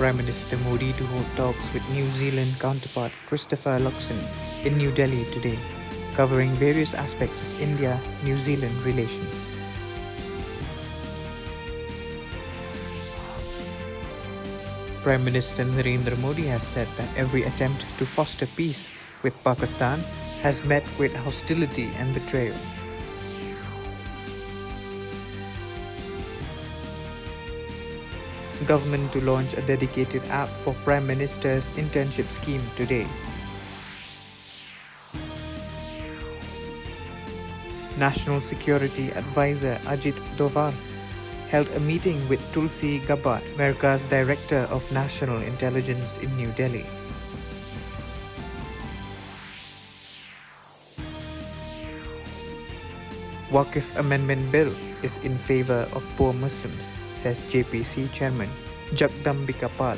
Prime Minister Modi to hold talks with New Zealand counterpart Christopher Luxon in New Delhi today, covering various aspects of India-New Zealand relations. Prime Minister Narendra Modi has said that every attempt to foster peace with Pakistan has met with hostility and betrayal. Government to launch a dedicated app for Prime Minister's internship scheme today. National Security Advisor Ajit Doval held a meeting with Tulsi Gabbard, America's Director of National Intelligence in New Delhi. Waqf Amendment Bill is in favor of poor Muslims, says JPC Chairman Jagdambika Pal.